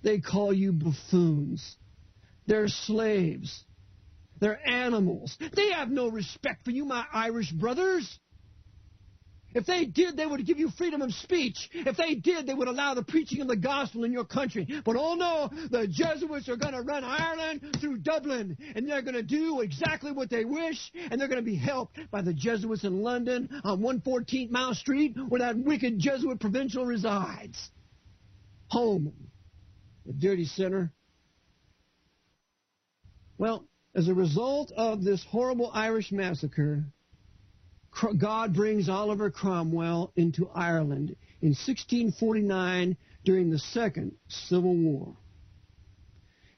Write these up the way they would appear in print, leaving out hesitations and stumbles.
They call you buffoons. They're slaves. They're animals. They have no respect for you, my Irish brothers. If they did, they would give you freedom of speech. If they did, they would allow the preaching of the gospel in your country. But oh no, the Jesuits are going to run Ireland through Dublin, and they're going to do exactly what they wish, and they're going to be helped by the Jesuits in London on 114th Mount Street, where that wicked Jesuit provincial resides. Home, the dirty sinner. Well, as a result of this horrible Irish massacre, God brings Oliver Cromwell into Ireland in 1649 during the Second Civil War.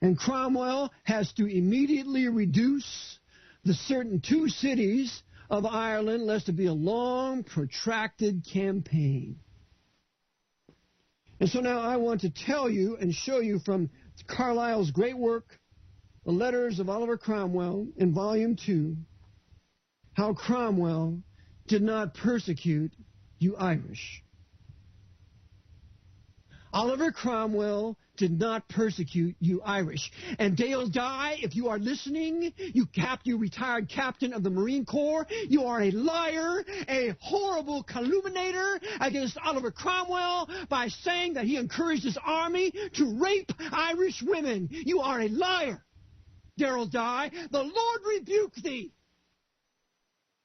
And Cromwell has to immediately reduce the certain two cities of Ireland, lest it be a long, protracted campaign. And so now I want to tell you and show you from Carlyle's great work, The Letters of Oliver Cromwell, in Volume 2, how Cromwell did not persecute you Irish. Oliver Cromwell did not persecute you Irish. And Dale Dye, if you are listening, you retired captain of the Marine Corps, you are a liar, a horrible calumniator against Oliver Cromwell by saying that he encouraged his army to rape Irish women. You are a liar, Daryl Dye. The Lord rebuke thee.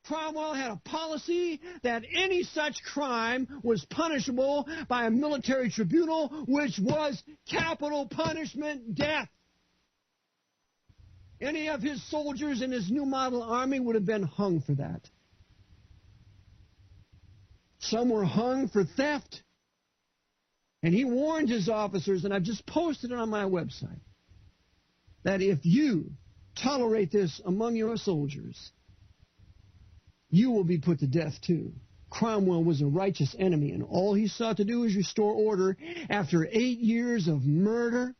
Cromwell had a policy that any such crime was punishable by a military tribunal, which was capital punishment, death. Any of his soldiers in his new model army would have been hung for that. Some were hung for theft. And he warned his officers, and I've just posted it on my website, that if you tolerate this among your soldiers, you will be put to death too. Cromwell was a righteous enemy, and all he sought to do was restore order after 8 years of murder,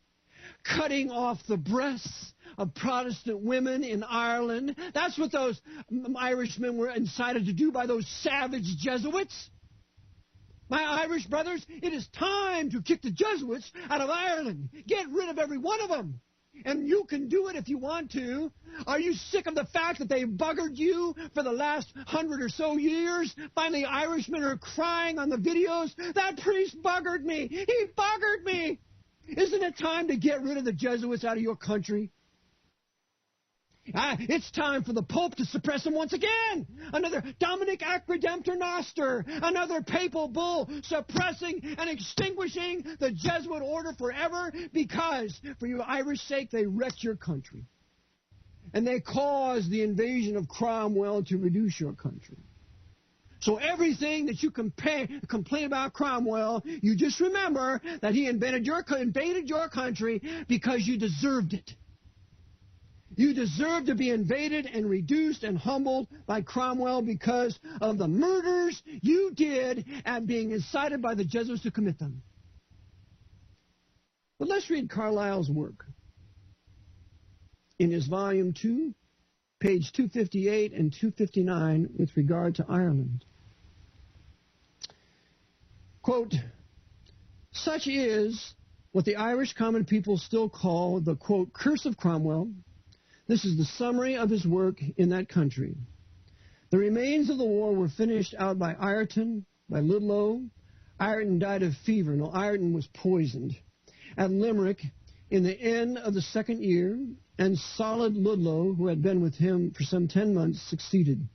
cutting off the breasts of Protestant women in Ireland. That's what those Irishmen were incited to do by those savage Jesuits. My Irish brothers, it is time to kick the Jesuits out of Ireland. Get rid of every one of them. And you can do it if you want to. Are you sick of the fact that they've buggered you for the last 100 or so years? Finally, Irishmen are crying on the videos, that priest buggered me. He buggered me. Isn't it time to get rid of the Jesuits out of your country? It's time for the Pope to suppress them once again. Another Dominic Ac Redemptor Noster, another papal bull suppressing and extinguishing the Jesuit order forever because, for your Irish sake, they wrecked your country. And they caused the invasion of Cromwell to reduce your country. So everything that you complain about Cromwell, you just remember that he invaded your country because you deserved it. You deserve to be invaded and reduced and humbled by Cromwell because of the murders you did and being incited by the Jesuits to commit them. But let's read Carlyle's work in his Volume 2, page 258 and 259 with regard to Ireland. Quote, such is what the Irish common people still call the, quote, curse of Cromwell. This is the summary of his work in that country. The remains of the war were finished out by Ireton, by Ludlow. Ireton died of fever. No, Ireton was poisoned. At Limerick, in the end of the second year, and Solid Ludlow, who had been with him for some 10 months, succeeded.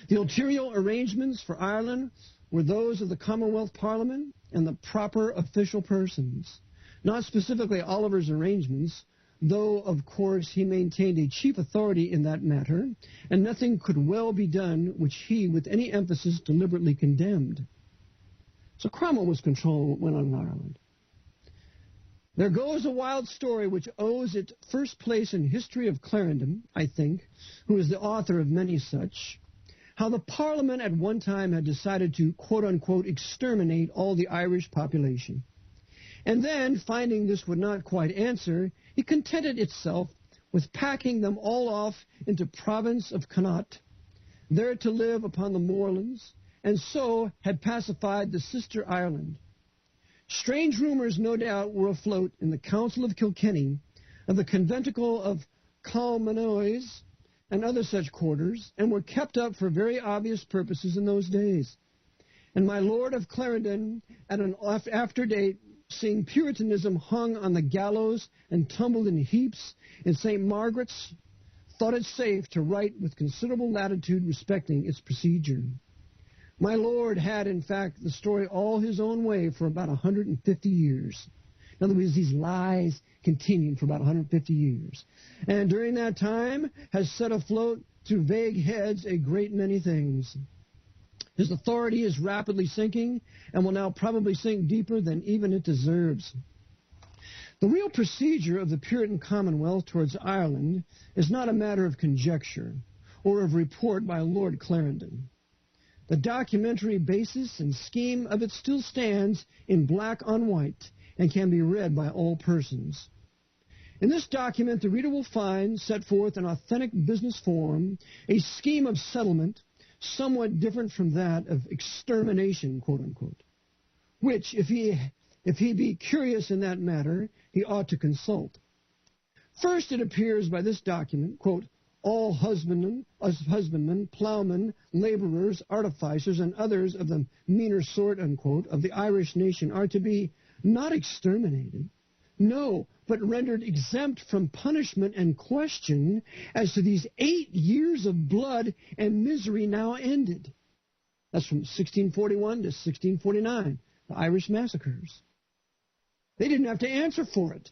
The ulterior arrangements for Ireland were those of the Commonwealth Parliament and the proper official persons, not specifically Oliver's arrangements, though, of course, he maintained a chief authority in that matter, and nothing could well be done which he, with any emphasis, deliberately condemned. So Cromwell was controlling what went on in Ireland. There goes a wild story which owes its first place in history of Clarendon, I think, who is the author of many such, how the Parliament at one time had decided to, quote-unquote, exterminate all the Irish population. And then, finding this would not quite answer, it contented itself with packing them all off into province of Connaught, there to live upon the moorlands, and so had pacified the sister Ireland. Strange rumors, no doubt, were afloat in the Council of Kilkenny, of the conventicle of Calmanois, and other such quarters, and were kept up for very obvious purposes in those days. And my Lord of Clarendon, at an after date, seeing Puritanism hung on the gallows and tumbled in heaps in St. Margaret's, thought it safe to write with considerable latitude respecting its procedure. My Lord had, in fact, the story all his own way for about 150 years. In other words, these lies continued for about 150 years. And during that time has set afloat through vague heads a great many things. His authority is rapidly sinking and will now probably sink deeper than even it deserves. The real procedure of the Puritan Commonwealth towards Ireland is not a matter of conjecture or of report by Lord Clarendon. The documentary basis and scheme of it still stands in black on white and can be read by all persons. In this document, the reader will find set forth in authentic business form a scheme of settlement somewhat different from that of extermination, quote-unquote, which, if he be curious in that matter, he ought to consult. First, it appears by this document, quote, all husbandmen, plowmen, laborers, artificers, and others of the meaner sort, unquote, of the Irish nation are to be not exterminated, no, but rendered exempt from punishment and question as to these 8 years of blood and misery now ended. That's from 1641 to 1649, the Irish massacres. They didn't have to answer for it,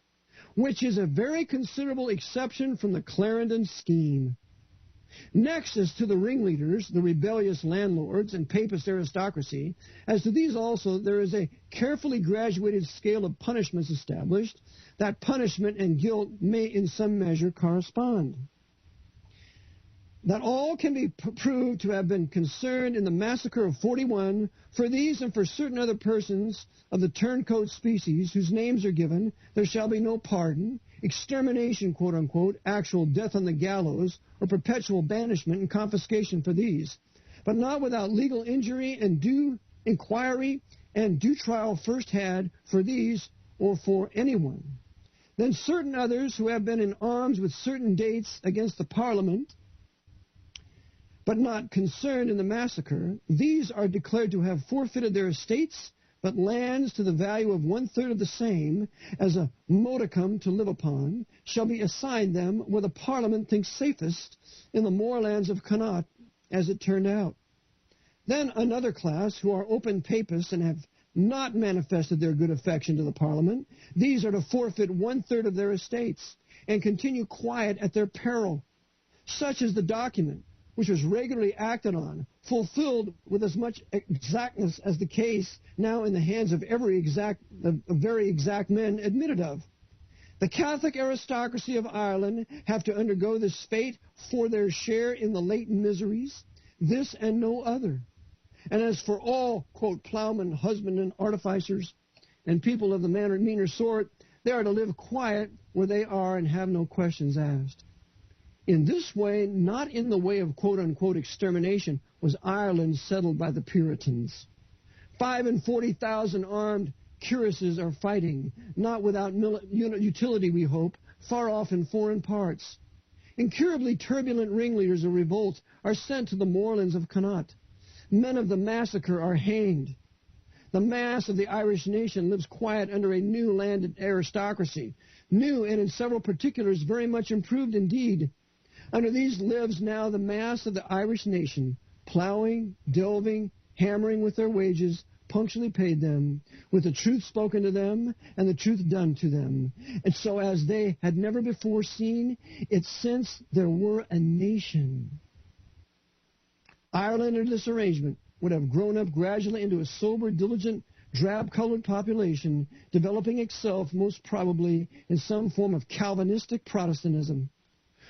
which is a very considerable exception from the Clarendon scheme. Next, as to the ringleaders, the rebellious landlords, and papist aristocracy, as to these also there is a carefully graduated scale of punishments established, that punishment and guilt may in some measure correspond. That all can be proved to have been concerned in the massacre of 41, for these and for certain other persons of the turncoat species whose names are given, there shall be no pardon, extermination, quote-unquote, actual death on the gallows, or perpetual banishment and confiscation for these, but not without legal injury and due inquiry and due trial first had for these or for anyone. Then certain others who have been in arms with certain dates against the Parliament, but not concerned in the massacre, these are declared to have forfeited their estates, but lands to the value of 1/3 of the same, as a modicum to live upon, shall be assigned them where the Parliament thinks safest, in the moorlands of Connaught, as it turned out. Then another class, who are open papists and have not manifested their good affection to the Parliament, these are to forfeit 1/3 of their estates, and continue quiet at their peril. Such is the document, which was regularly acted on, fulfilled with as much exactness as the case now in the hands of very exact men admitted of. The Catholic aristocracy of Ireland have to undergo this fate for their share in the late miseries, this and no other. And as for all, quote, plowmen, husbandmen, artificers, and people of the meaner sort, they are to live quiet where they are and have no questions asked. In this way, not in the way of quote-unquote extermination, was Ireland settled by the Puritans. 45,000 armed cuirasses are fighting, not without utility, we hope, far off in foreign parts. Incurably turbulent ringleaders of revolt are sent to the moorlands of Connaught. Men of the massacre are hanged. The mass of the Irish nation lives quiet under a new landed aristocracy, new and in several particulars very much improved indeed. Under these lives now the mass of the Irish nation, plowing, delving, hammering with their wages, punctually paid them, with the truth spoken to them, and the truth done to them. And so as they had never before seen it since there were a nation. Ireland, under this arrangement, would have grown up gradually into a sober, diligent, drab-colored population, developing itself most probably in some form of Calvinistic Protestantism.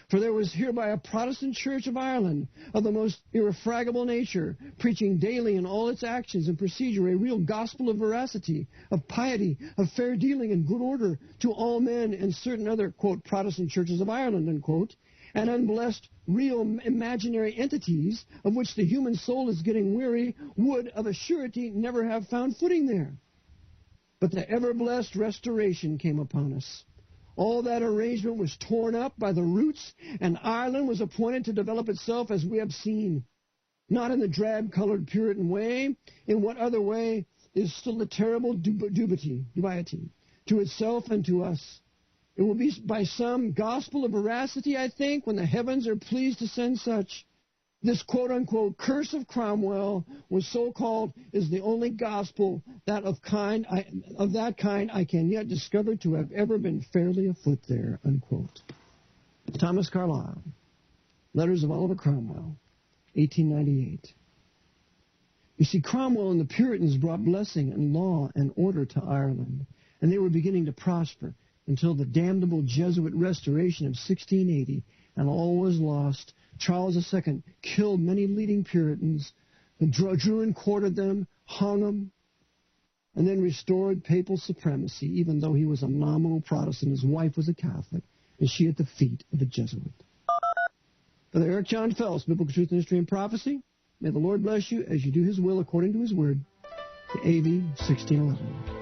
For there was hereby a Protestant Church of Ireland of the most irrefragable nature, preaching daily in all its actions and procedure a real gospel of veracity, of piety, of fair dealing and good order to all men, and certain other, quote, Protestant churches of Ireland, unquote, and unblessed real imaginary entities of which the human soul is getting weary would of a surety never have found footing there. But the ever-blessed restoration came upon us. All that arrangement was torn up by the roots, and Ireland was appointed to develop itself as we have seen. Not in the drab-colored Puritan way. In what other way is still a terrible dubiety to itself and to us. It will be by some gospel of veracity, I think, when the heavens are pleased to send such. This quote-unquote curse of Cromwell was so-called is the only gospel that of that kind I can yet discover to have ever been fairly afoot there, unquote. Thomas Carlyle, Letters of Oliver Cromwell, 1898. You see, Cromwell and the Puritans brought blessing and law and order to Ireland, and they were beginning to prosper until the damnable Jesuit restoration of 1680, and all was lost. Charles II killed many leading Puritans, drew and quartered them, hung them, and then restored papal supremacy, even though he was a nominal Protestant. His wife was a Catholic, and she at the feet of a Jesuit. Brother Eric John Phelps, Biblical Truth, History, and Prophecy. May the Lord bless you as you do his will according to his word. The AV 1611.